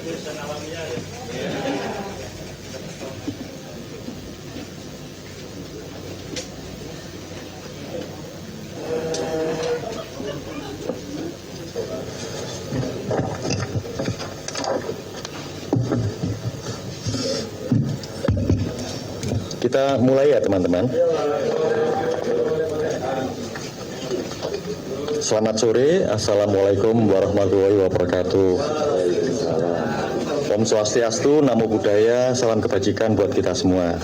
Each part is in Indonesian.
Kita mulai ya teman-teman. Selamat sore, Assalamualaikum warahmatullahi wabarakatuh. Om Swastiastu, Namo Buddhaya, salam kebajikan buat kita semua.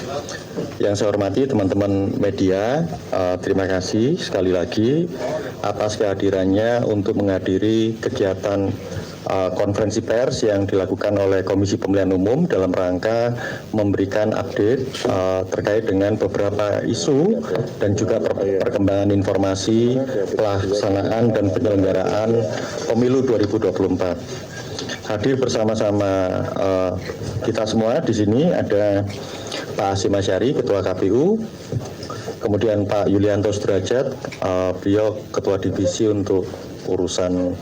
Yang saya hormati teman-teman media, terima kasih sekali lagi atas kehadirannya untuk menghadiri kegiatan konferensi pers yang dilakukan oleh Komisi Pemilihan Umum dalam rangka memberikan update terkait dengan beberapa isu dan juga perkembangan informasi pelaksanaan dan penyelenggaraan Pemilu 2024. Hadir bersama-sama kita semua di sini ada Pak Hasyim Asyari, Ketua KPU, kemudian Pak Yulianto Sudrajat, beliau Ketua Divisi untuk urusan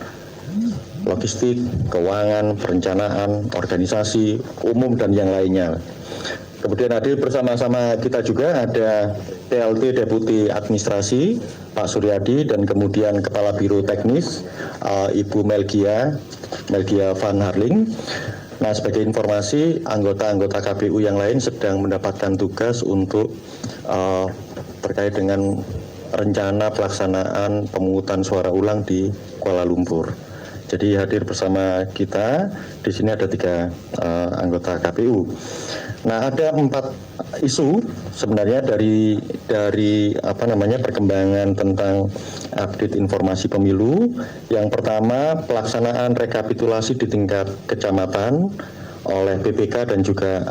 logistik, keuangan, perencanaan, organisasi, umum, dan yang lainnya. Kemudian hadir bersama-sama kita juga ada PLT Deputi Administrasi, Pak Suryadi, dan kemudian Kepala Biro Teknis, Ibu Melgia Van Harling. Nah, sebagai informasi, anggota-anggota KPU yang lain sedang mendapatkan tugas untuk terkait dengan rencana pelaksanaan pemungutan suara ulang di Kuala Lumpur. Jadi hadir bersama kita di sini ada 3 anggota KPU. Nah, ada 4 isu sebenarnya dari perkembangan tentang update informasi pemilu. Yang pertama, pelaksanaan rekapitulasi di tingkat kecamatan oleh BPK dan juga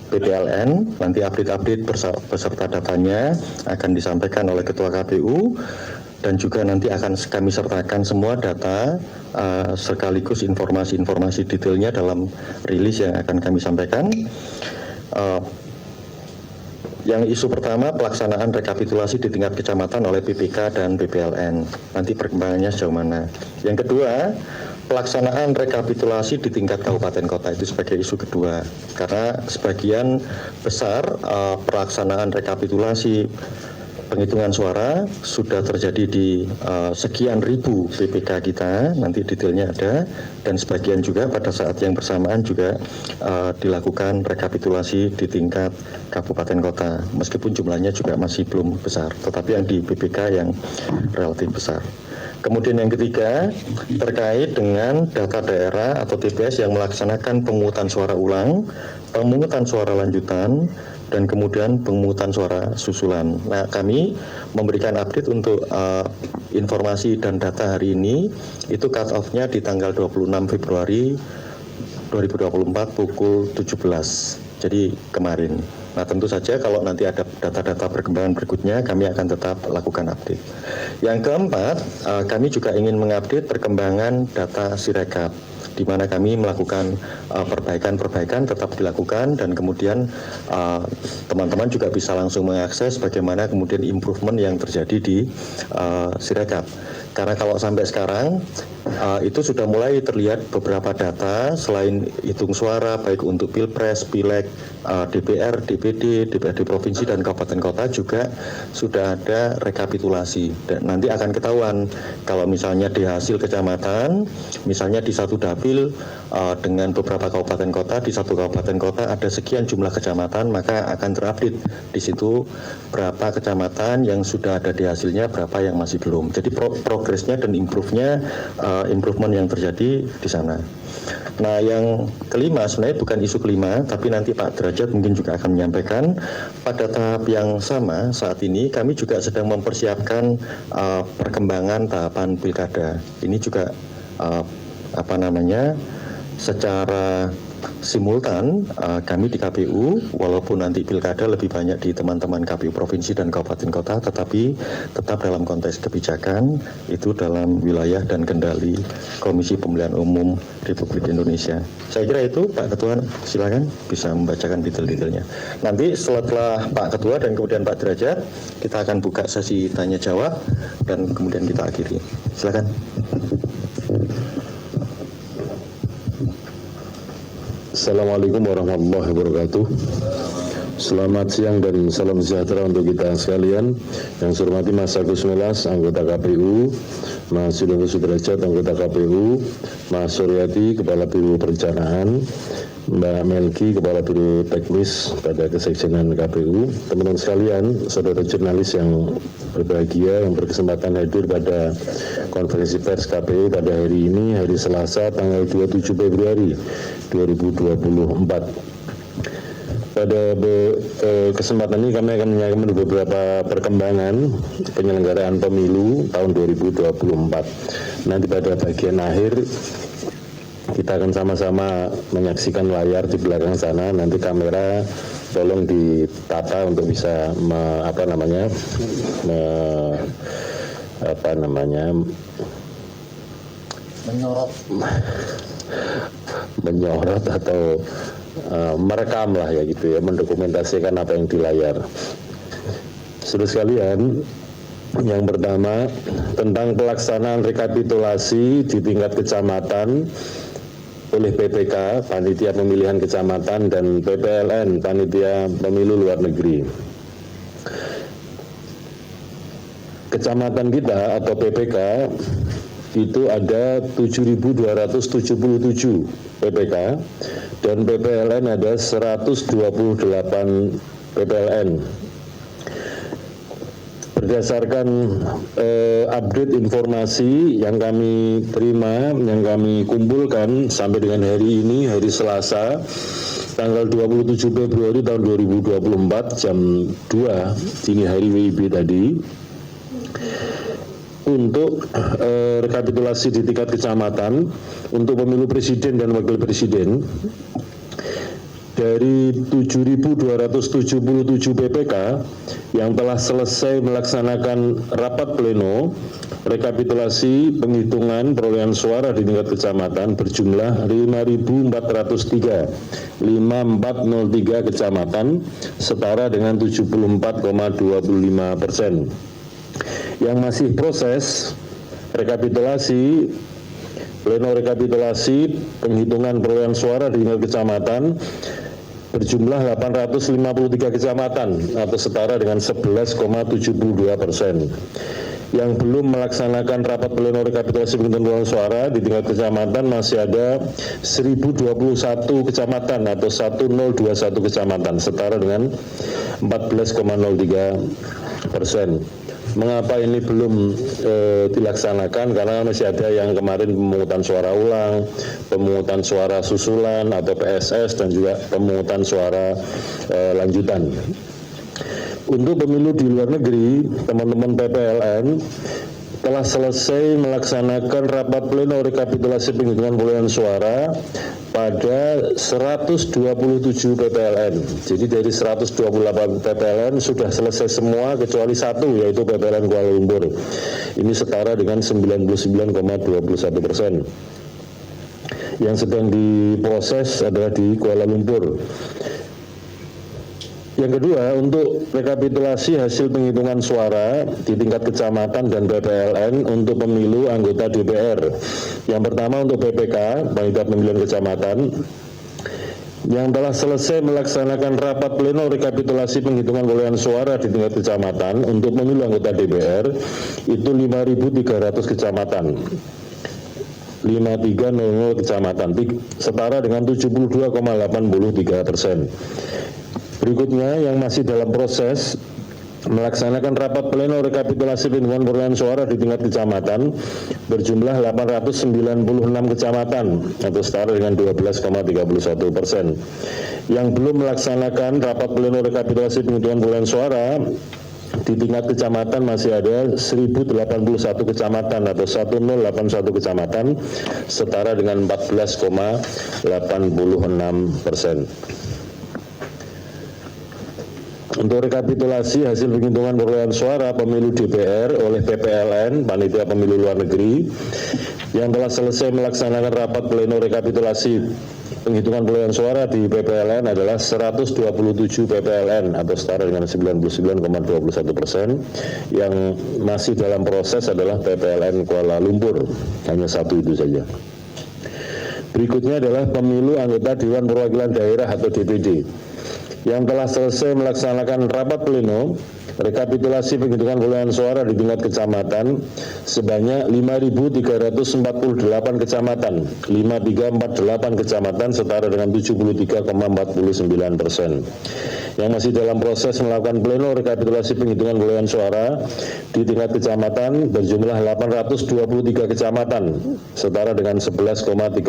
PPLN. Nanti update beserta datanya akan disampaikan oleh Ketua KPU. Dan juga nanti akan kami sertakan semua data sekaligus informasi-informasi detailnya dalam rilis yang akan kami sampaikan. Yang isu pertama, pelaksanaan rekapitulasi di tingkat kecamatan oleh BPK dan PPLN. Nanti perkembangannya sejauh mana. Yang kedua, pelaksanaan rekapitulasi di tingkat kabupaten kota, itu sebagai isu kedua. Karena sebagian besar pelaksanaan rekapitulasi penghitungan suara sudah terjadi di sekian ribu PPK kita, nanti detailnya ada, dan sebagian juga pada saat yang bersamaan juga dilakukan rekapitulasi di tingkat kabupaten kota, meskipun jumlahnya juga masih belum besar, tetapi yang di PPK yang relatif besar. Kemudian yang ketiga, terkait dengan data daerah atau TPS yang melaksanakan pemungutan suara ulang, pemungutan suara lanjutan, dan kemudian pemungutan suara susulan. Nah, kami memberikan update untuk informasi dan data hari ini, itu cut off-nya di tanggal 26 Februari 2024 pukul 17, jadi kemarin. Nah, tentu saja kalau nanti ada data-data perkembangan berikutnya, kami akan tetap lakukan update. Yang keempat, kami juga ingin mengupdate perkembangan data Sirekap, di mana kami melakukan perbaikan-perbaikan tetap dilakukan, dan kemudian teman-teman juga bisa langsung mengakses bagaimana kemudian improvement yang terjadi di Sirekap. Karena kalau sampai sekarang itu sudah mulai terlihat beberapa data selain hitung suara baik untuk Pilpres, Pileg, DPR, DPD, DPRD provinsi dan kabupaten kota juga sudah ada rekapitulasi. Dan nanti akan ketahuan kalau misalnya di hasil kecamatan, misalnya di satu dapil dengan beberapa kabupaten kota, di satu kabupaten kota ada sekian jumlah kecamatan, maka akan terupdate di situ berapa kecamatan yang sudah ada di hasilnya, berapa yang masih belum. Jadi progresnya dan improvement yang terjadi di sana. Nah, yang kelima sebenarnya bukan isu kelima, tapi nanti Pak Derajat mungkin juga akan menyampaikan. Pada tahap yang sama saat ini kami juga sedang mempersiapkan perkembangan tahapan pilkada. Ini juga secara simultan kami di KPU, walaupun nanti pilkada lebih banyak di teman-teman KPU provinsi dan kabupaten kota, tetapi tetap dalam konteks kebijakan itu dalam wilayah dan kendali Komisi Pemilihan Umum Republik Indonesia. Saya kira itu, Pak Ketua, silakan bisa membacakan detail-detailnya. Nanti setelah Pak Ketua dan kemudian Pak Derajat, kita akan buka sesi tanya jawab dan kemudian kita akhiri. Silakan. Assalamualaikum warahmatullahi wabarakatuh. Selamat siang dan salam sejahtera untuk kita sekalian. Yang saya hormati Mas Agus Melas, anggota KPU, Mas Yudhoyono Sudrajat, anggota KPU, Mas Suryati, Kepala Biro Perencanaan, Mbak Melki, Kepala Biro Teknis pada Kesekjenan KPU, teman-teman sekalian, saudara jurnalis yang berbahagia yang berkesempatan hadir pada konferensi pers KPU pada hari ini, hari Selasa, tanggal 27 Februari 2024. Pada kesempatan ini kami akan menyampaikan beberapa perkembangan penyelenggaraan pemilu tahun 2024. Nanti pada bagian akhir kita akan sama-sama menyaksikan layar di belakang sana. Nanti kamera tolong ditata untuk bisa menyorot atau merekam lah ya gitu ya, mendokumentasikan apa yang di layar. Saudara sekalian, yang pertama tentang pelaksanaan rekapitulasi di tingkat kecamatan oleh PPK, Panitia Pemilihan Kecamatan, dan PPLN, Panitia Pemilu Luar Negeri. Kecamatan kita atau PPK itu ada 7.277 PPK dan PPLN ada 128 PPLN. Berdasarkan update informasi yang kami terima, yang kami kumpulkan sampai dengan hari ini, hari Selasa, tanggal 27 Februari tahun 2024 jam 2 dini hari WIB tadi, untuk rekapitulasi di tingkat kecamatan untuk pemilu presiden dan wakil presiden dari 7.277 PPK yang telah selesai melaksanakan rapat pleno rekapitulasi penghitungan perolehan suara di tingkat kecamatan berjumlah 5.403 kecamatan, setara dengan 74,25%. Yang masih proses rekapitulasi, pleno rekapitulasi penghitungan perolehan suara di tingkat kecamatan berjumlah 853 kecamatan atau setara dengan 11,72%. Yang belum melaksanakan rapat pleno rekapitulasi penghitungan perolehan suara di tingkat kecamatan masih ada 1021 kecamatan atau 1021 kecamatan, setara dengan 14,03%. Mengapa ini belum dilaksanakan? Karena masih ada yang kemarin pemungutan suara ulang, pemungutan suara susulan atau PSS, dan juga pemungutan suara lanjutan. Untuk pemilu di luar negeri, teman-teman PPLN telah selesai melaksanakan rapat pleno rekapitulasi penghitungan perolehan suara pada 127 PPLN. Jadi dari 128 PPLN sudah selesai semua kecuali satu, yaitu PPLN Kuala Lumpur. Ini setara dengan 99,21%. Yang sedang diproses adalah di Kuala Lumpur. Yang kedua, untuk rekapitulasi hasil penghitungan suara di tingkat kecamatan dan PPLN untuk pemilu anggota DPR. Yang pertama untuk PPK, Panitia Pemilihan Kecamatan, yang telah selesai melaksanakan rapat pleno rekapitulasi penghitungan perolehan suara di tingkat kecamatan untuk pemilu anggota DPR itu 5.300 kecamatan. 5300 kecamatan, setara dengan 72,83%. Berikutnya yang masih dalam proses melaksanakan rapat pleno rekapitulasi penghitungan perolehan suara di tingkat kecamatan berjumlah 896 kecamatan atau setara dengan 12,31%. Yang belum melaksanakan rapat pleno rekapitulasi penghitungan perolehan suara di tingkat kecamatan masih ada 1081 kecamatan atau 1081 kecamatan, setara dengan 14,86%. Untuk rekapitulasi hasil penghitungan perolehan suara pemilu DPR oleh PPLN, Panitia Pemilu Luar Negeri, yang telah selesai melaksanakan rapat pleno rekapitulasi penghitungan perolehan suara di PPLN adalah 127 PPLN atau setara dengan 99,21%. Yang masih dalam proses adalah PPLN Kuala Lumpur, hanya satu itu saja. Berikutnya adalah pemilu anggota Dewan Perwakilan Daerah atau DPD yang telah selesai melaksanakan rapat pleno rekapitulasi penghitungan perolehan suara di tingkat kecamatan sebanyak 5.348 kecamatan, 5348 kecamatan setara dengan 73,49%. Yang masih dalam proses melakukan pleno rekapitulasi penghitungan perolehan suara di tingkat kecamatan berjumlah 823 kecamatan, setara dengan 11,31%.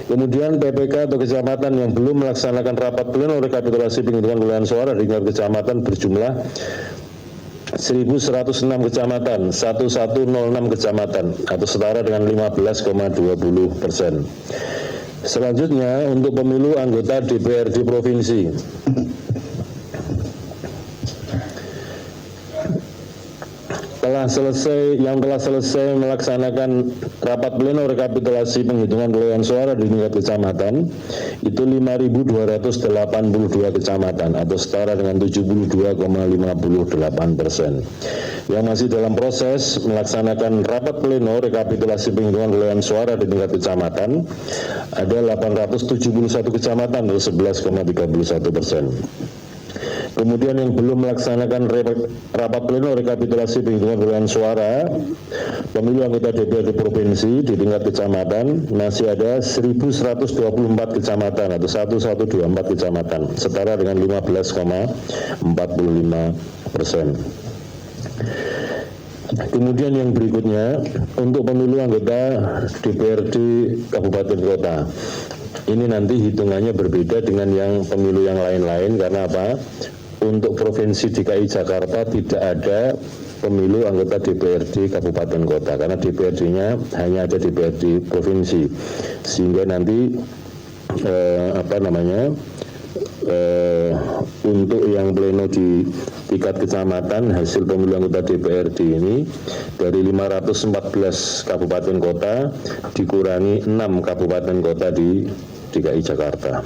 Kemudian PPK atau kecamatan yang belum melaksanakan rapat pleno rekapitulasi penghitungan perolehan suara di tingkat kecamatan berjumlah 1.106 kecamatan, 1106 kecamatan atau setara dengan 15,20%. Selanjutnya untuk pemilu anggota DPRD provinsi. Yang telah selesai melaksanakan rapat pleno rekapitulasi penghitungan perolehan suara di tingkat kecamatan itu 5.282 kecamatan atau setara dengan 72,58%. Yang masih dalam proses melaksanakan rapat pleno rekapitulasi penghitungan perolehan suara di tingkat kecamatan ada 871 kecamatan atau 11,31%. Kemudian yang belum melaksanakan rapat pleno rekapitulasi penghitungan perolehan suara pemilu anggota DPRD provinsi di tingkat kecamatan masih ada 1.124 kecamatan atau 1124 kecamatan setara dengan 15,45%. Kemudian yang berikutnya untuk pemilu anggota DPRD Kabupaten Kota. Ini nanti hitungannya berbeda dengan yang pemilu yang lain-lain karena apa? Untuk Provinsi DKI Jakarta tidak ada pemilu anggota DPRD Kabupaten Kota karena DPRD-nya hanya ada DPRD Provinsi, sehingga nanti untuk yang pleno di tingkat kecamatan hasil pemilu anggota DPRD ini dari 514 kabupaten kota dikurangi 6 kabupaten kota di DKI Jakarta.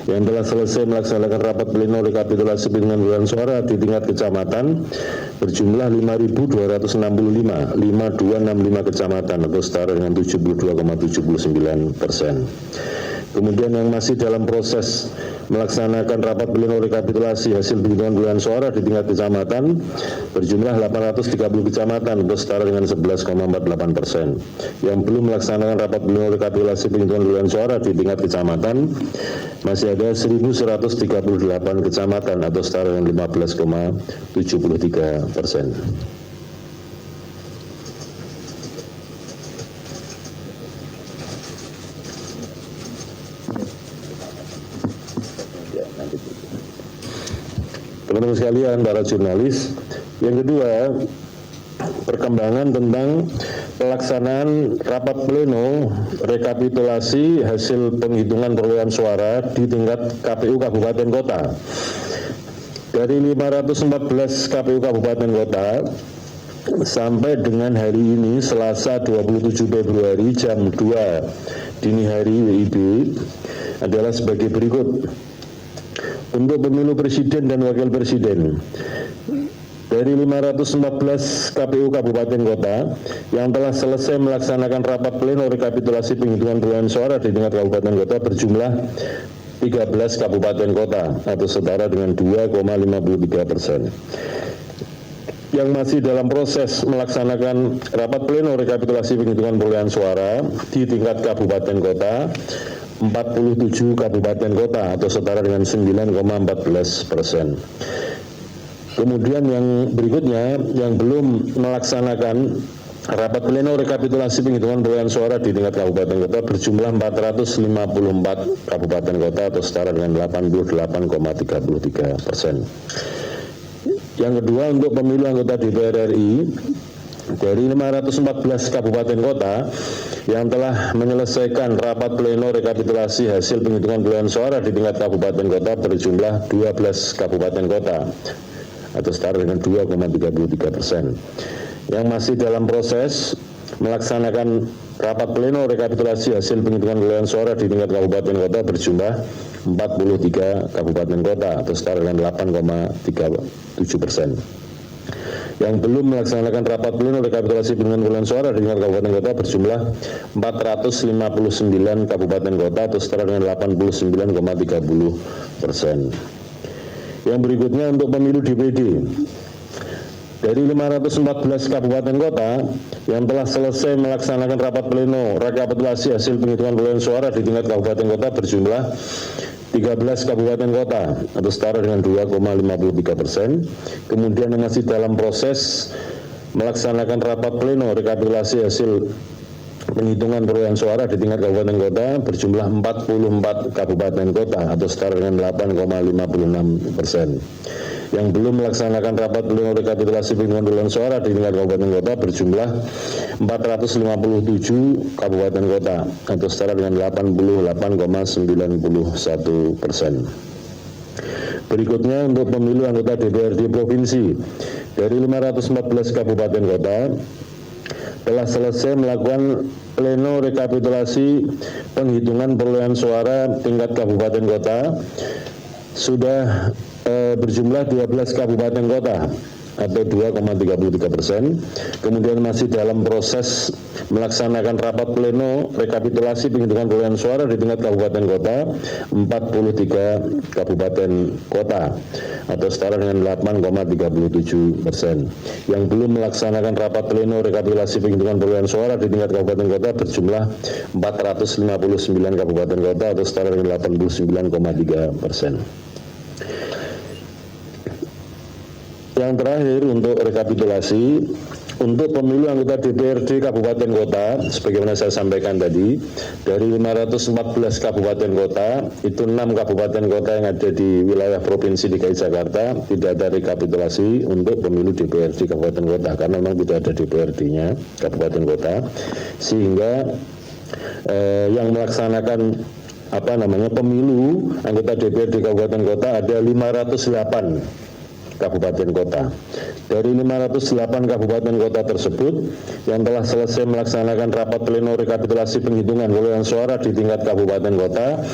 Yang telah selesai melaksanakan rapat pleno rekapitulasi penghitungan perolehan suara di tingkat kecamatan berjumlah 5.265 kecamatan atau setara dengan 72,79%. Kemudian yang masih dalam proses melaksanakan rapat pleno rekapitulasi hasil penghitungan perolehan suara di tingkat kecamatan berjumlah 830 kecamatan atau setara dengan 11,48%. Yang belum melaksanakan rapat pleno rekapitulasi penghitungan perolehan suara di tingkat kecamatan masih ada 1.138 kecamatan atau setara dengan 15,73%. Teman-teman sekalian, para jurnalis, yang kedua, perkembangan tentang pelaksanaan rapat pleno rekapitulasi hasil penghitungan perolehan suara di tingkat KPU Kabupaten Kota. Dari 514 KPU Kabupaten Kota sampai dengan hari ini Selasa 27 Februari jam 2 dini hari WIB adalah sebagai berikut. Untuk pemilu presiden dan wakil presiden, dari 514 KPU Kabupaten Kota yang telah selesai melaksanakan rapat pleno rekapitulasi penghitungan perolehan suara di tingkat kabupaten kota berjumlah 13 kabupaten kota atau setara dengan 2,53%. Yang masih dalam proses melaksanakan rapat pleno rekapitulasi penghitungan perolehan suara di tingkat kabupaten kota 47 kabupaten kota atau setara dengan 9,14%. Kemudian yang berikutnya yang belum melaksanakan rapat pleno rekapitulasi penghitungan perolehan suara di tingkat kabupaten kota berjumlah 454 kabupaten kota atau setara dengan 88,33%. Yang kedua untuk pemilu anggota DPR RI dari 514 kabupaten kota yang telah menyelesaikan rapat pleno rekapitulasi hasil penghitungan perolehan suara di tingkat kabupaten kota berjumlah 12 kabupaten kota atau setara dengan 2,33%. Yang masih dalam proses melaksanakan rapat pleno rekapitulasi hasil penghitungan perolehan suara di tingkat kabupaten kota berjumlah 43 kabupaten kota atau setara dengan 8,37%. yang belum melaksanakan rapat pleno rekapitulasi penghitungan perolehan suara di tingkat kabupaten kota berjumlah 459 kabupaten kota atau setara dengan 89,30%. Yang berikutnya untuk pemilu DPD. Dari 514 kabupaten kota yang telah selesai melaksanakan rapat pleno rekapitulasi hasil penghitungan perolehan suara di tingkat kabupaten kota berjumlah 13 kabupaten kota atau setara dengan 2,53%. Kemudian yang masih dalam proses melaksanakan rapat pleno rekapitulasi hasil penghitungan perolehan suara di tingkat kabupaten kota berjumlah 44 kabupaten kota atau setara dengan 8,56%. Yang belum melaksanakan rapat pleno rekapitulasi penghitungan perolehan suara di tingkat kabupaten kota berjumlah 457 kabupaten kota atau setara dengan 88,91%. Berikutnya untuk pemilu anggota DPRD provinsi. Dari 514 kabupaten kota telah selesai melakukan pleno rekapitulasi penghitungan perolehan suara tingkat kabupaten kota sudah berjumlah 12 kabupaten kota atau 2,33%. Kemudian masih dalam proses melaksanakan rapat pleno rekapitulasi penghitungan perolehan suara di tingkat kabupaten kota 43 kabupaten kota atau setara dengan 8,37%. Yang belum melaksanakan rapat pleno rekapitulasi penghitungan perolehan suara di tingkat kabupaten kota berjumlah 459 kabupaten kota atau setara dengan 89,3%. Yang terakhir untuk rekapitulasi untuk pemilu anggota DPRD kabupaten kota sebagaimana saya sampaikan tadi, dari 514 kabupaten kota itu 6 kabupaten kota yang ada di wilayah provinsi DKI Jakarta tidak ada rekapitulasi untuk pemilu DPRD kabupaten kota karena memang tidak ada DPRD-nya kabupaten kota, sehingga yang melaksanakan pemilu anggota DPRD kabupaten kota ada 508 kabupaten kota. Dari 508 kabupaten kota tersebut yang telah selesai melaksanakan rapat pleno rekapitulasi penghitungan perolehan suara di tingkat kabupaten kota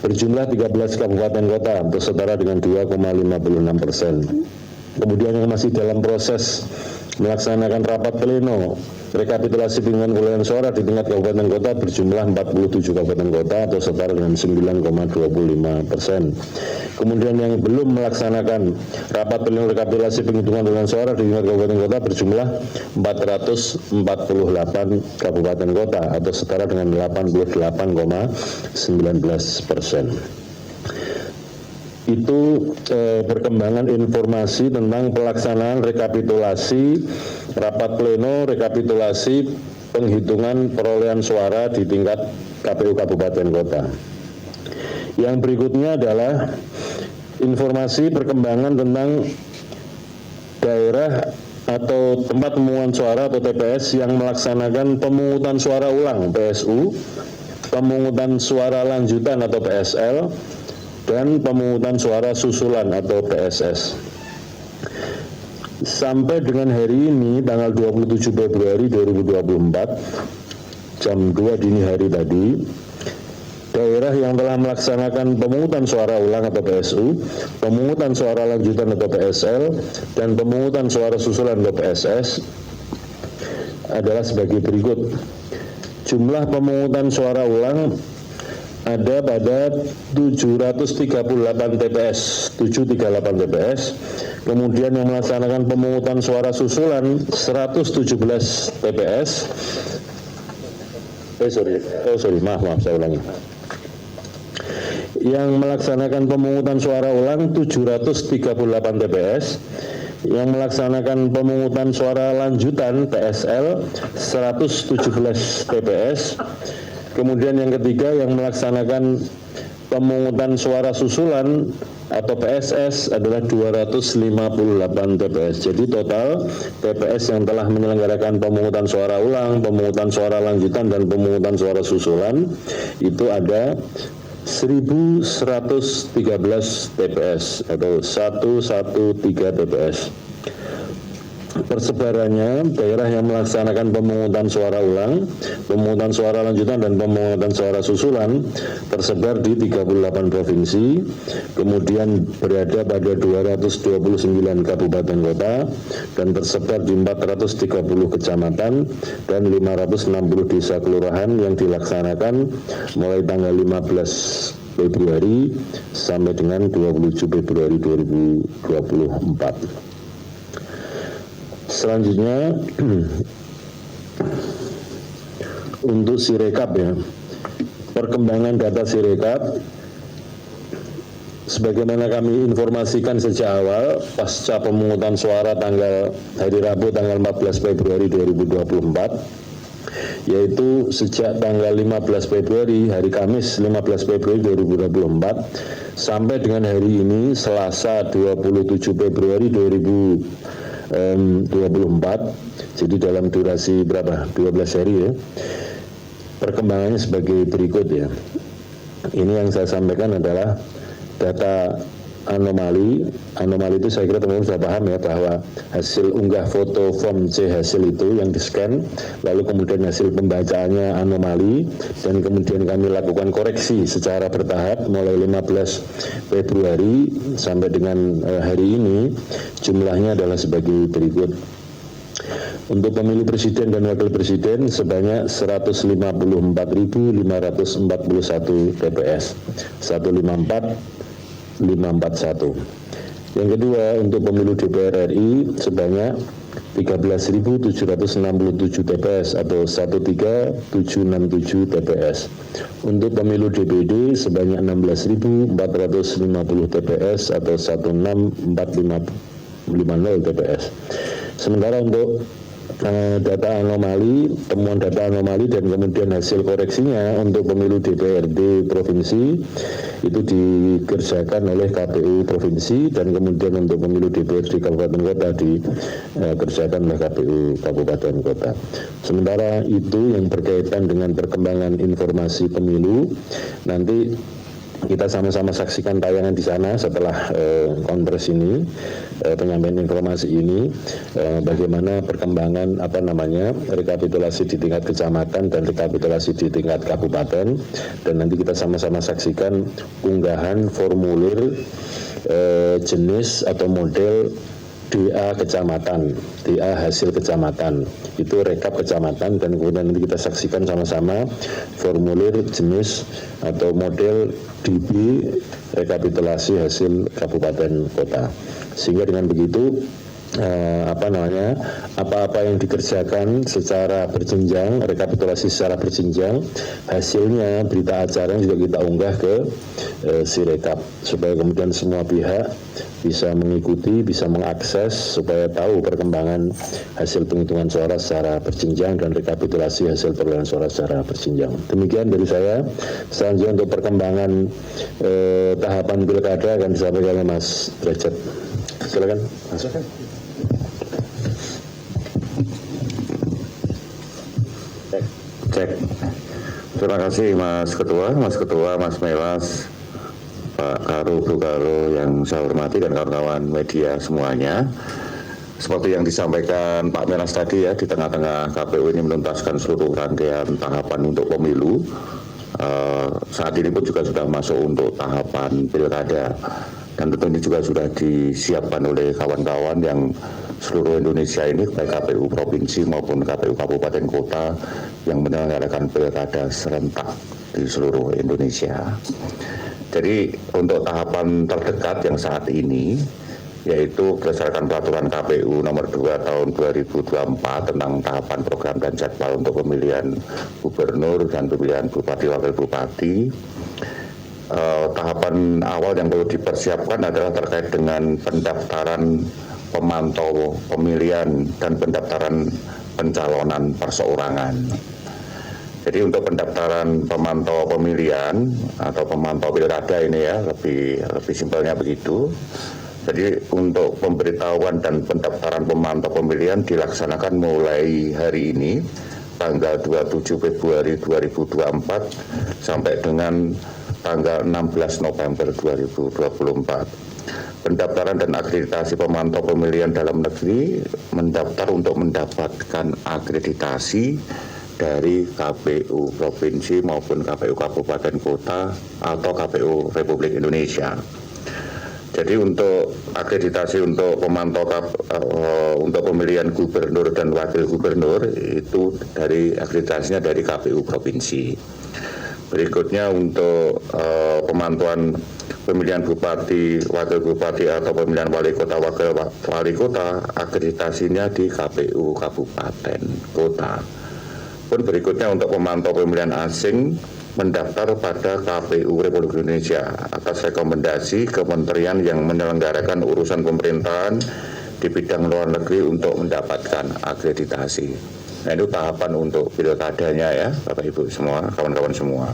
berjumlah 13 kabupaten kota atau setara dengan 2,56%. Kemudian yang masih dalam proses melaksanakan rapat pleno rekapitulasi penghitungan perolehan suara di tingkat kabupaten kota berjumlah 47 kabupaten kota atau setara dengan 9,25%. Kemudian yang belum melaksanakan rapat pleno rekapitulasi penghitungan perolehan suara di tingkat kabupaten kota berjumlah 448 kabupaten kota atau setara dengan 88,19%. Itu perkembangan informasi tentang pelaksanaan rekapitulasi rapat pleno rekapitulasi penghitungan perolehan suara di tingkat KPU Kabupaten Kota. Yang berikutnya adalah informasi perkembangan tentang daerah atau tempat pemungutan suara atau TPS yang melaksanakan pemungutan suara ulang PSU, pemungutan suara lanjutan atau PSL, dan pemungutan suara susulan atau PSS. Sampai dengan hari ini tanggal 27 Februari 2024 jam 2 dini hari tadi, daerah yang telah melaksanakan pemungutan suara ulang atau PSU, pemungutan suara lanjutan atau PSL, dan pemungutan suara susulan atau PSS adalah sebagai berikut. Jumlah pemungutan suara ulang ada pada 738 TPS, 738 TPS. Kemudian yang melaksanakan pemungutan suara susulan 117 TPS. Maaf, saya ulangi. Yang melaksanakan pemungutan suara ulang 738 TPS. Yang melaksanakan pemungutan suara lanjutan PSL 117 TPS. Kemudian yang ketiga yang melaksanakan pemungutan suara susulan atau PSS adalah 258 TPS. Jadi total TPS yang telah menyelenggarakan pemungutan suara ulang, pemungutan suara lanjutan, dan pemungutan suara susulan itu ada 1113 TPS atau 113 TPS. persebarannya daerah yang melaksanakan pemungutan suara ulang, pemungutan suara lanjutan dan pemungutan suara susulan tersebar di 38 provinsi, kemudian berada pada 229 kabupaten kota dan tersebar di 430 kecamatan dan 560 desa kelurahan yang dilaksanakan mulai tanggal 15 Februari sampai dengan 27 Februari 2024. Selanjutnya untuk Sirekap ya, perkembangan data Sirekap sebagaimana kami informasikan sejak awal pasca pemungutan suara tanggal hari Rabu tanggal 14 Februari 2024, yaitu sejak tanggal 15 Februari hari Kamis 15 Februari 2024 sampai dengan hari ini Selasa 27 Februari 2024, jadi dalam durasi berapa? 12 hari ya. Perkembangannya sebagai berikut ya. Ini yang saya sampaikan adalah data anomali. Anomali itu saya kira teman-teman sudah paham ya, bahwa hasil unggah foto form C hasil itu yang di-scan, lalu kemudian hasil pembacaannya anomali, dan kemudian kami lakukan koreksi secara bertahap mulai 15 Februari sampai dengan hari ini. Jumlahnya adalah sebagai berikut. Untuk pemilu presiden dan wakil presiden sebanyak 154.541 TPS, 154.541. Yang kedua, untuk pemilu DPR RI sebanyak 13.767 TPS atau 13767 TPS. Untuk pemilu DPD sebanyak 16.450 TPS atau 16450 TPS. Sementara untuk data anomali, temuan data anomali dan kemudian hasil koreksinya untuk pemilu DPRD provinsi itu dikerjakan oleh KPU provinsi, dan kemudian untuk pemilu DPRD kabupaten kota dikerjakan oleh KPU kabupaten kota. Sementara itu yang berkaitan dengan perkembangan informasi pemilu, nanti kita sama-sama saksikan tayangan di sana setelah kongres ini, penyampaian informasi ini, bagaimana perkembangan rekapitulasi di tingkat kecamatan dan rekapitulasi di tingkat kabupaten, dan nanti kita sama-sama saksikan unggahan formulir jenis atau model DA kecamatan, DA hasil kecamatan, itu rekap kecamatan, dan kemudian nanti kita saksikan sama-sama formulir jenis atau model DB rekapitulasi hasil kabupaten kota. Sehingga dengan begitu apa-apa yang dikerjakan secara berjenjang, rekapitulasi secara berjenjang, hasilnya berita acara juga kita unggah ke Sirekap, supaya kemudian semua pihak bisa mengikuti, bisa mengakses, supaya tahu perkembangan hasil penghitungan suara secara berjenjang dan rekapitulasi hasil perolehan suara secara berjenjang. Demikian dari saya. Selanjutnya untuk perkembangan tahapan pilkada akan disampaikan oleh Mas Derajat. Silakan, Mas. Cek. Terima kasih Mas Ketua, Mas Melas, Pak Karo, Bu Karo yang saya hormati, dan kawan-kawan media semuanya. Seperti yang disampaikan Pak Melas tadi ya, di tengah-tengah KPU ini menuntaskan seluruh rangkaian tahapan untuk pemilu. Saat ini pun juga sudah masuk untuk tahapan pilkada, dan tentu ini juga sudah disiapkan oleh kawan-kawan yang seluruh Indonesia ini, baik KPU provinsi maupun KPU kabupaten kota yang menyelenggarakan pilkada serentak di seluruh Indonesia. Jadi untuk tahapan terdekat yang saat ini, yaitu berdasarkan peraturan KPU nomor 2 tahun 2024 tentang tahapan program dan jadwal untuk pemilihan gubernur dan pemilihan bupati wakil bupati. Tahapan awal yang perlu dipersiapkan adalah terkait dengan pendaftaran pemantau pemilihan dan pendaftaran pencalonan perseorangan. Jadi untuk pendaftaran pemantau pemilihan atau pemantau pilkada ini ya, lebih simpelnya begitu. Jadi untuk pemberitahuan dan pendaftaran pemantau pemilihan dilaksanakan mulai hari ini tanggal 27 Februari 2024 sampai dengan tanggal 16 November 2024. pendaftaran dan akreditasi pemantau pemilihan dalam negeri mendaftar untuk mendapatkan akreditasi dari KPU Provinsi maupun KPU Kabupaten Kota atau KPU Republik Indonesia. Jadi untuk akreditasi untuk pemantau untuk pemilihan gubernur dan wakil gubernur itu dari akreditasinya dari KPU Provinsi. Berikutnya untuk pemantauan pemilihan bupati, wakil bupati atau pemilihan wali kota, wakil wali kota, akreditasinya di KPU Kabupaten Kota. Pun berikutnya untuk pemantau pemilihan asing mendaftar pada KPU Republik Indonesia atas rekomendasi kementerian yang menyelenggarakan urusan pemerintahan di bidang luar negeri untuk mendapatkan akreditasi. Nah, itu tahapan untuk pilkadanya ya, Bapak Ibu semua, kawan-kawan semua.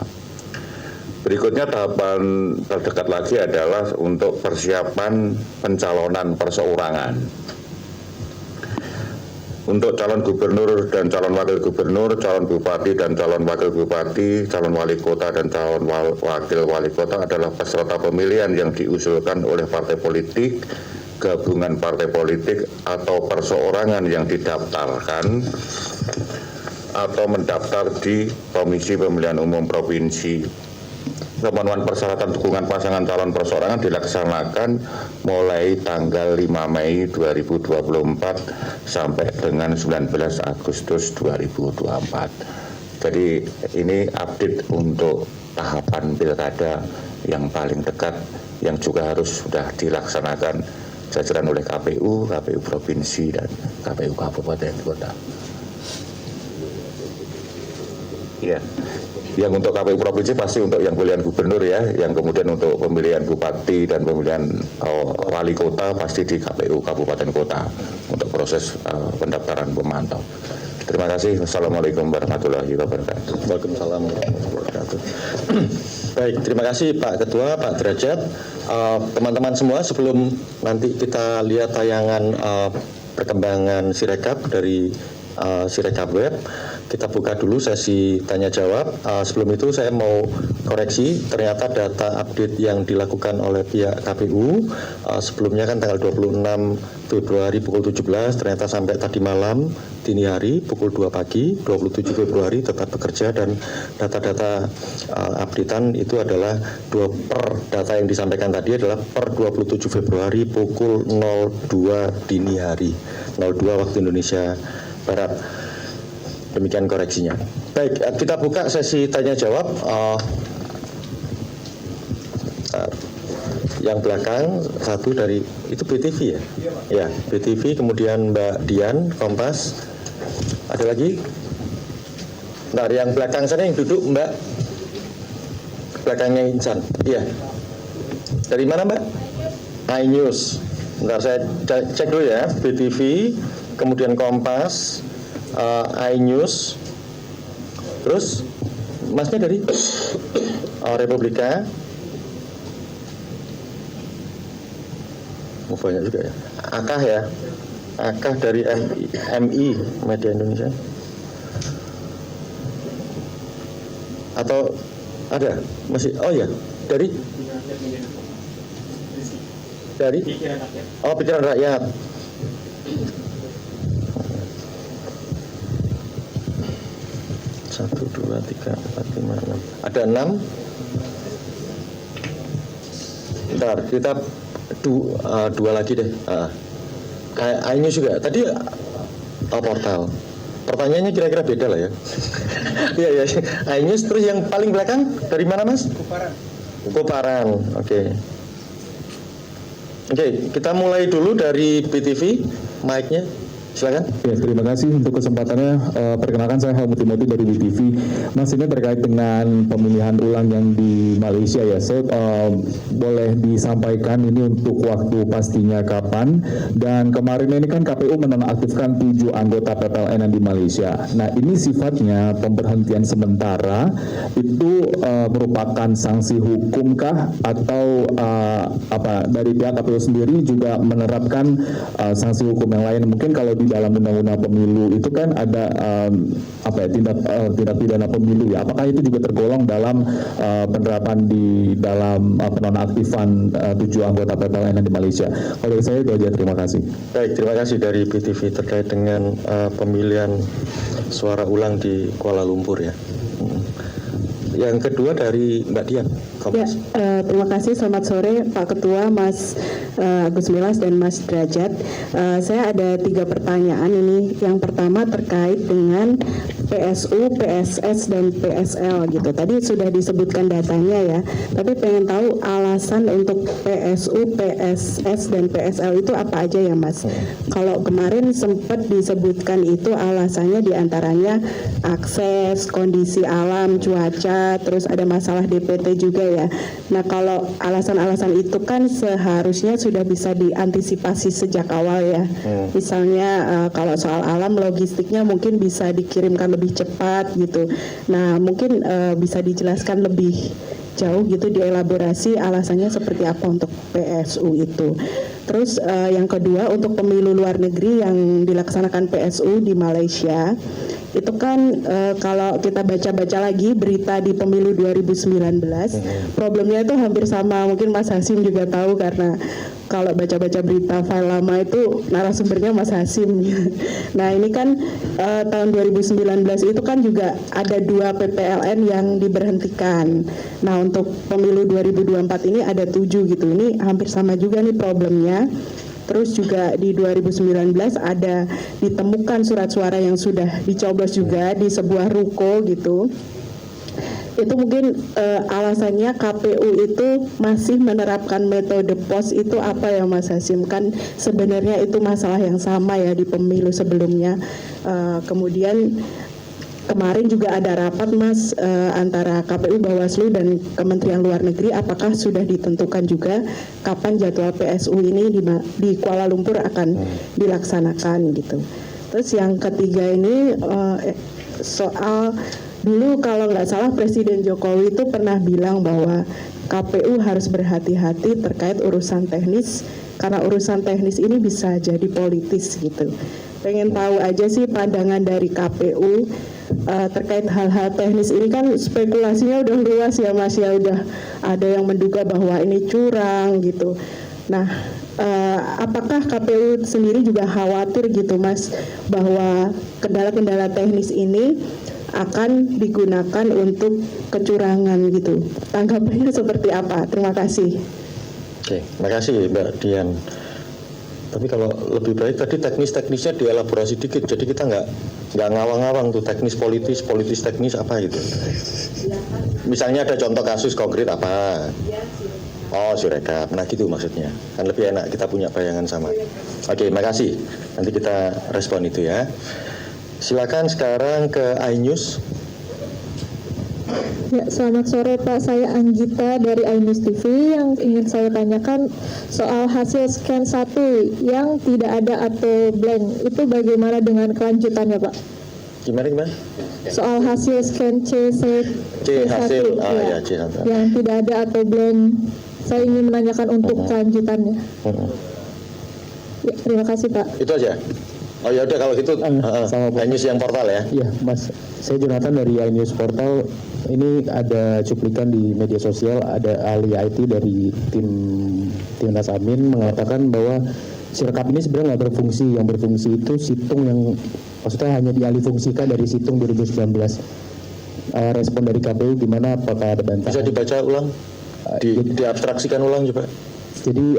Berikutnya tahapan terdekat lagi adalah untuk persiapan pencalonan perseorangan. Untuk calon gubernur dan calon wakil gubernur, calon bupati dan calon wakil bupati, calon wali kota dan calon wakil wali kota adalah peserta pemilihan yang diusulkan oleh partai politik, gabungan partai politik atau perseorangan yang didaftarkan atau mendaftar di Komisi Pemilihan Umum Provinsi. Pemenuhan persyaratan dukungan pasangan calon perseorangan dilaksanakan mulai tanggal 5 Mei 2024 sampai dengan 19 Agustus 2024. Jadi ini update untuk tahapan pilkada yang paling dekat yang juga harus sudah dilaksanakan jajaran oleh KPU, KPU Provinsi dan KPU Kabupaten Kota. Ya, yang untuk KPU Provinsi pasti untuk yang pemilihan gubernur ya, yang kemudian untuk pemilihan bupati dan pemilihan wali kota pasti di KPU Kabupaten Kota untuk proses pendaftaran pemantau. Terima kasih. Wassalamualaikum warahmatullahi wabarakatuh. Waalaikumsalam warahmatullahi wabarakatuh. Baik, terima kasih Pak Ketua, Pak Derajat. Teman-teman semua, sebelum nanti kita lihat tayangan perkembangan Sirekap dari Sirekap Web, kita buka dulu sesi tanya jawab. Sebelum itu saya mau koreksi, ternyata data update yang dilakukan oleh pihak KPU sebelumnya kan tanggal 26 Februari pukul 17, ternyata sampai tadi malam dini hari pukul 2 pagi 27 Februari tetap bekerja, dan data-data updatean itu adalah data yang disampaikan tadi adalah per 27 Februari pukul 02 dini hari, 02 waktu Indonesia Barat. Demikian koreksinya. Baik, kita buka sesi tanya jawab. Yang belakang satu dari itu BTV ya? Ya, BTV, kemudian Mbak Dian, Kompas. Ada lagi? Nah, yang belakang sana yang duduk Mbak. Belakangnya Insan. Iya. Dari mana Mbak? iNews. Bentar saya cek dulu ya. BTV, kemudian Kompas, iNews, terus Masnya dari Republika. Banyak juga ya. Akah ya, Akah dari MI Media Indonesia. Atau ada masih? Oh ya, dari Pikiran Rakyat. Satu, dua, tiga, empat, lima, enam. Ada 6. Bentar, kita dua lagi deh. iNews juga. Tadi portal. Pertanyaannya kira-kira beda lah ya. Iya ya. iNews, terus yang paling belakang dari mana Mas? Kuparan. Oke. Oke, kita mulai dulu dari BTV, mic-nya. Silakan. Ya, terima kasih untuk kesempatannya. Perkenalkan, saya Helmut Timothy dari BTV. Mas, ini terkait dengan pemilihan ulang yang di Malaysia ya. Saya boleh disampaikan ini untuk waktu pastinya kapan? Dan kemarin ini kan KPU menonaktifkan 7 anggota PPLN yang di Malaysia. Nah, ini sifatnya pemberhentian sementara, itu merupakan sanksi hukumkah atau dari pihak KPU sendiri juga menerapkan sanksi hukum yang lain? Mungkin kalau di di dalam undang-undang pemilu itu kan ada tindak pidana pemilu ya. Apakah itu juga tergolong dalam penerapan di dalam penonaktifan 7 anggota PPLN di Malaysia? Kalau dari saya itu aja, terima kasih. Baik, terima kasih dari BTV terkait dengan pemilihan suara ulang di Kuala Lumpur ya. Yang kedua dari Mbak Dian. Ya, terima kasih. Selamat sore Pak Ketua, Mas Agus Milas dan Mas Derajat. Saya ada 3 pertanyaan ini. Yang pertama terkait dengan PSU, PSS dan PSL gitu. Tadi sudah disebutkan datanya ya. Tapi pengen tahu alasan untuk PSU, PSS dan PSL itu apa aja ya Mas? Kalau kemarin sempat disebutkan itu alasannya diantaranya akses, kondisi alam, cuaca, terus ada masalah DPT juga ya. Nah kalau alasan-alasan itu kan seharusnya sudah bisa diantisipasi sejak awal ya. Misalnya kalau soal alam, logistiknya mungkin bisa dikirimkan lebih cepat gitu. Nah mungkin bisa dijelaskan lebih jauh gitu, dielaborasi alasannya seperti apa untuk PSU itu. Terus yang kedua untuk pemilu luar negeri yang dilaksanakan PSU di Malaysia, itu kan kalau kita baca-baca lagi berita di pemilu 2019, problemnya itu hampir sama. Mungkin Mas Hasim juga tahu karena kalau baca-baca berita file lama itu narasumbernya Mas Hasim. Nah ini kan tahun 2019 itu kan juga ada 2 PPLN yang diberhentikan. Nah untuk pemilu 2024 ini ada 7 gitu. Ini hampir sama juga nih problemnya. Terus juga di 2019 ada ditemukan surat suara yang sudah dicoblos juga di sebuah ruko gitu. Itu mungkin alasannya KPU itu masih menerapkan metode pos itu apa ya Mas Hasim? Kan sebenarnya itu masalah yang sama ya di pemilu sebelumnya. Kemudian kemarin juga ada rapat Mas antara KPU, Bawaslu dan Kementerian Luar Negeri. Apakah sudah ditentukan juga kapan jadwal PSU ini di Kuala Lumpur akan dilaksanakan gitu. Terus yang ketiga ini soal dulu kalau nggak salah Presiden Jokowi itu pernah bilang bahwa KPU harus berhati-hati terkait urusan teknis karena urusan teknis ini bisa jadi politis gitu. Pengen tahu aja sih pandangan dari KPU terkait hal-hal teknis ini, kan spekulasinya udah luas ya Mas ya, udah ada yang menduga bahwa ini curang gitu. Nah apakah KPU sendiri juga khawatir gitu Mas bahwa kendala-kendala teknis ini akan digunakan untuk kecurangan gitu? Tanggapannya seperti apa? Terima kasih. Oke, terima kasih Mbak Dian. Tapi kalau lebih baik tadi teknisnya dielaborasi dikit, jadi kita nggak ngawang-ngawang tuh teknis teknis apa gitu. Misalnya ada contoh kasus konkret apa? Oh, Sirekap. Nah gitu maksudnya. Kan lebih enak kita punya bayangan sama. Oke, makasih. Nanti kita respon itu ya. Silakan sekarang ke iNews. Ya, selamat sore Pak, saya Anggita dari iNews TV. Yang ingin saya tanyakan soal hasil scan 1 yang tidak ada atau blank, itu bagaimana dengan kelanjutannya Pak? Gimana? Soal hasil scan C1 hasil, ya, C1. yang tidak ada atau blank, saya ingin menanyakan untuk kelanjutannya. Ya, terima kasih Pak. Itu aja. Oh ya udah kalau gitu sama iNews yang portal ya. Iya Mas, saya Jonathan dari iNews Portal. Ini ada cuplikan di media sosial, ada ahli IT dari Timnas Amin mengatakan bahwa Sirekap ini sebenarnya nggak berfungsi. Yang berfungsi itu situng yang maksudnya hanya dialihfungsikan dari situng 2019. Respon dari KPU gimana? Apakah ada bantahan? Bisa dibaca ulang? Diabstraksikan ulang coba. Jadi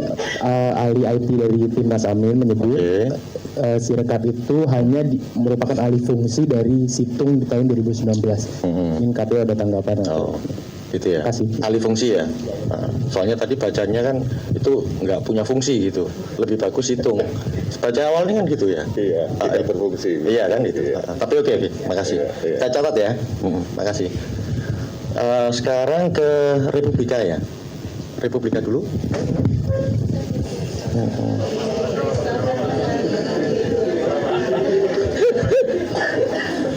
ahli IT dari Timnas Amin menyebut Sirekap itu hanya merupakan alih fungsi dari situng di tahun 2019. Ini KPU ada tanggapan. Oh, gitu ya. Kasih. Alih fungsi ya. Nah, soalnya tadi bacanya kan itu nggak punya fungsi gitu. Lebih bagus situng. Baca awalnya kan gitu ya. Iya, tidak berfungsi. Iya kan gitu. Iya. Tapi oke, makasih. Iya. Saya catat ya. Makasih. Sekarang ke Republika ya. Republika dulu.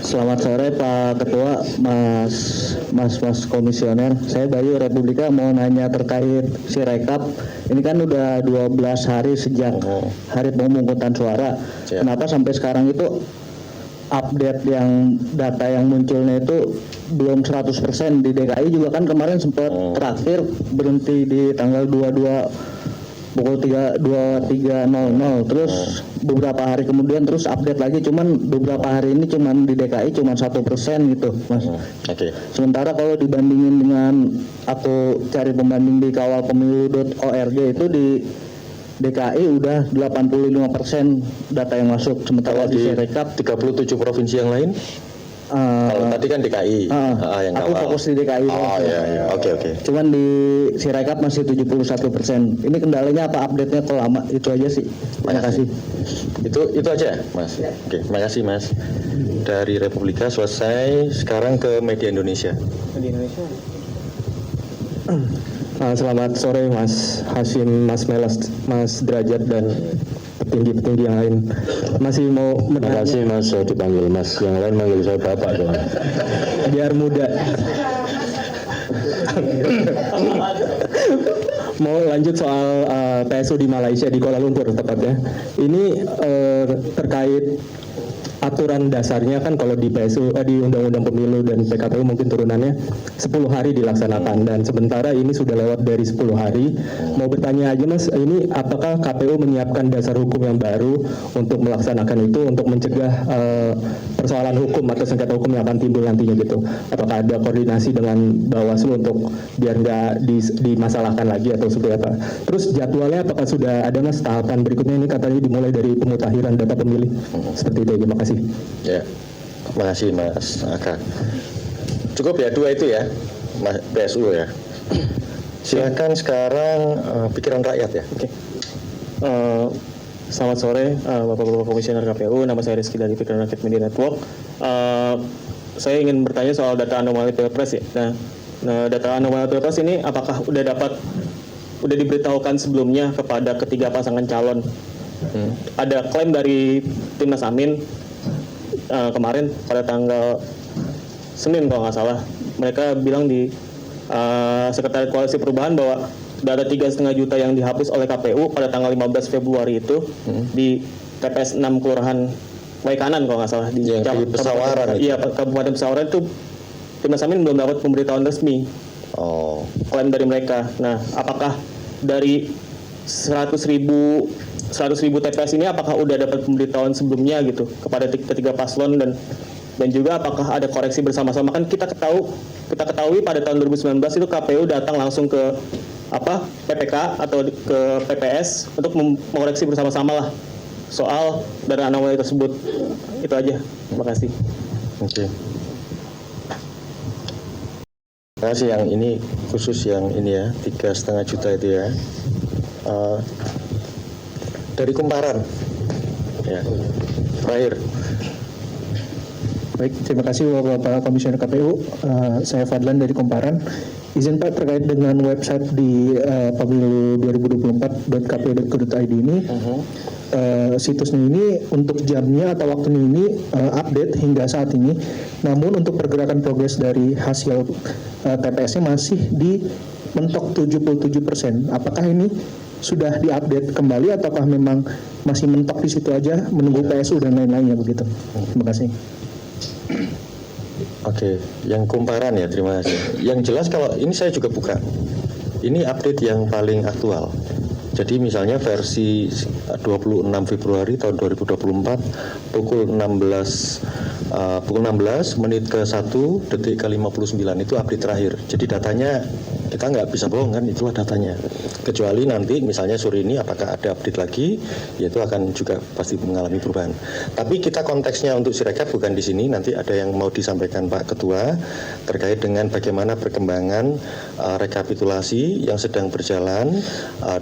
Selamat sore Pak Ketua, Mas Komisioner. Saya Bayu Republika mau nanya terkait Sirekap. Ini kan udah 12 hari sejak hari pemungutan suara. Siap. Kenapa sampai sekarang itu update yang data yang munculnya itu belum 100%? Di DKI juga kan kemarin sempat terakhir berhenti di tanggal 22 pukul 23.00, terus beberapa hari kemudian terus update lagi, cuman beberapa hari ini cuman di DKI cuman 1% gitu, Mas. Oke. Sementara kalau dibandingin dengan aku cari pembanding di kawalpemilu.org itu di DKI udah 85% data yang masuk, sementara Kalau di di Sirekap 37 provinsi yang lain? Kalau tadi kan DKI, yang aku kawal. fokus di DKI. Oh iya, oke. Cuman di Sirekap masih 71%. Ini kendalanya apa, update-nya kok lama? Itu aja sih. Terima kasih. Itu aja, Mas. Oke, makasih Mas. Dari Republika selesai, sekarang ke Media Indonesia. Selamat sore Mas Hashim, Mas Melas, Mas Derajat, dan petinggi-petinggi yang lain. Masih mau Terima bertanya kasih Mas, saya dipanggil Mas. Yang lain manggil saya Bapak dong. biar muda. Mau lanjut soal PSU di Malaysia, di Kuala Lumpur tepatnya. Ini terkait aturan dasarnya kan kalau di PSU di Undang-Undang Pemilu dan PKPU mungkin turunannya 10 hari dilaksanakan, dan sementara ini sudah lewat dari 10 hari. Mau bertanya aja Mas, ini apakah KPU menyiapkan dasar hukum yang baru untuk melaksanakan itu, untuk mencegah persoalan hukum atau sengketa hukum yang akan timbul nantinya gitu? Apakah ada koordinasi dengan Bawaslu untuk biar nggak dimasalahkan lagi atau seperti apa? Terus jadwalnya apakah sudah ada Mas tahapan berikutnya? Ini katanya dimulai dari pemutahiran data pemilih. Seperti itu, terima kasih. Ya, makasih Mas Aka. Cukup ya dua itu ya, Mas PSU ya. Silakan sekarang pikiran rakyat ya. Oke. Selamat sore Bapak-Bapak Komisioner KPU, nama saya Rizky dari Pikiran Rakyat Media Network. Saya ingin bertanya soal data anomali Pilpres ya. Nah, data anomali Pilpres ini apakah udah diberitahukan sebelumnya kepada ketiga pasangan calon? Ada klaim dari Timnas Amin kemarin pada tanggal Senin kalau nggak salah, mereka bilang di Sekretariat Koalisi Perubahan bahwa data 3,5 juta yang dihapus oleh KPU pada tanggal 15 Februari itu di TPS 6 Kelurahan Waikanan kalau nggak salah di Yang di Pesawaran itu. Iya, Kabupaten Pesawaran itu Timnas Amin belum dapat pemberitahuan resmi. Oh, Klaim dari mereka. Nah, apakah dari 100.000 TPS ini apakah udah dapat pemberitahuan sebelumnya gitu kepada ketiga paslon, dan juga apakah ada koreksi bersama-sama? Kan kita ketahui pada tahun 2019 itu KPU datang langsung ke PPK atau ke PPS untuk mengoreksi bersama-sama lah soal data anomali tersebut. Itu aja. Terima kasih. oke. Terima kasih. Yang ini khusus yang ini ya, 3,5 juta itu ya. Dari Kumparan ya, terakhir. Baik, terima kasih Bapak Komisioner KPU. Saya Fadlan dari Kumparan. Izin Pak terkait dengan website di pemilu 2024.kpu.go.id ini. Situsnya ini untuk jamnya atau waktunya ini update hingga saat ini. Namun untuk pergerakan progres dari hasil TPS-nya masih di mentok 77%. Apakah ini sudah diupdate kembali ataukah memang masih mentok di situ aja menunggu PSU dan lain-lainnya begitu? Terima kasih. Oke, yang Kumparan ya, terima kasih. Yang jelas kalau ini saya juga buka. Ini update yang paling aktual. Jadi misalnya versi 26 Februari tahun 2024 pukul 16 menit ke 1 detik ke 59 itu update terakhir. Jadi datanya kita nggak bisa bohong kan, itulah datanya. Kecuali nanti misalnya sore ini apakah ada update lagi, yaitu akan juga pasti mengalami perubahan. Tapi kita konteksnya untuk Sirekap bukan di sini. Nanti ada yang mau disampaikan Pak Ketua terkait dengan bagaimana perkembangan rekapitulasi yang sedang berjalan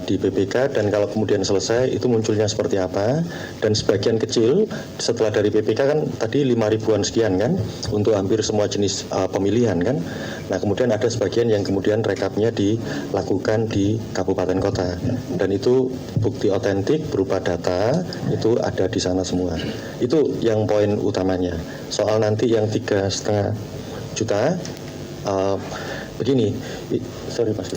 di PPK, dan kalau kemudian selesai itu munculnya seperti apa. Dan sebagian kecil setelah dari PPK kan tadi 5 ribuan sekian kan untuk hampir semua jenis pemilihan kan. Nah kemudian ada sebagian yang kemudian rekapnya dilakukan di kabupaten kota, dan itu bukti otentik berupa data itu ada di sana semua. Itu yang poin utamanya. Soal nanti yang 3,5 juta, begini, sorry Mas.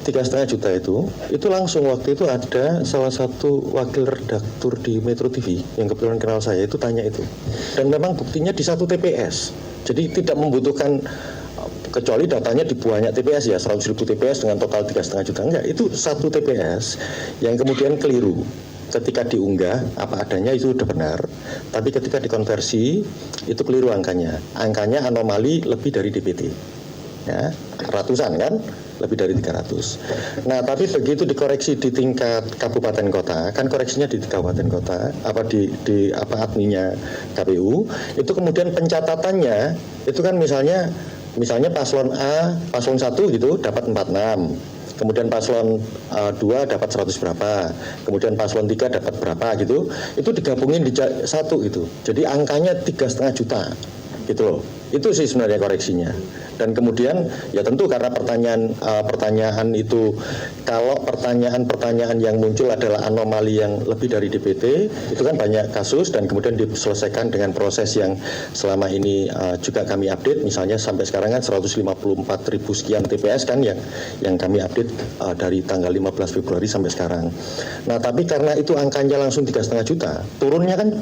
3,5 juta itu langsung waktu itu ada salah satu wakil redaktur di Metro TV yang kebetulan kenal saya itu tanya itu, dan memang buktinya di satu TPS, jadi tidak membutuhkan kecuali datanya di banyak TPS ya, 100.000 TPS dengan total 3,5 juta, enggak, itu satu TPS yang kemudian keliru. Ketika diunggah apa adanya itu udah benar, tapi ketika dikonversi itu keliru angkanya anomali lebih dari DPT ya, ratusan kan, lebih dari 300. Nah tapi begitu dikoreksi di tingkat kabupaten kota, kan koreksinya di kabupaten kota, di adminnya KPU, itu kemudian pencatatannya itu kan misalnya paslon A, paslon 1 gitu dapat 46, kemudian paslon 2 dapat 100 berapa, kemudian paslon 3 dapat berapa gitu, itu digabungin di satu itu, jadi angkanya 3,5 juta gitu loh. Itu sih sebenarnya koreksinya. Dan kemudian ya tentu karena pertanyaan itu, kalau pertanyaan yang muncul adalah anomali yang lebih dari DPT, itu kan banyak kasus dan kemudian diselesaikan dengan proses yang selama ini juga kami update. Misalnya sampai sekarang kan 154.000 sekian TPS kan yang kami update dari tanggal 15 Februari sampai sekarang. Nah tapi karena itu angkanya langsung 3,5 juta, turunnya kan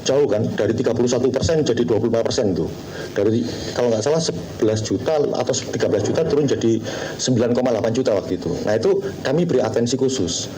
jauh kan, dari 31% jadi 25% tuh. Dari kalau nggak salah 11 juta atau 13 juta turun jadi 9,8 juta waktu itu. Nah itu kami beri atensi khusus.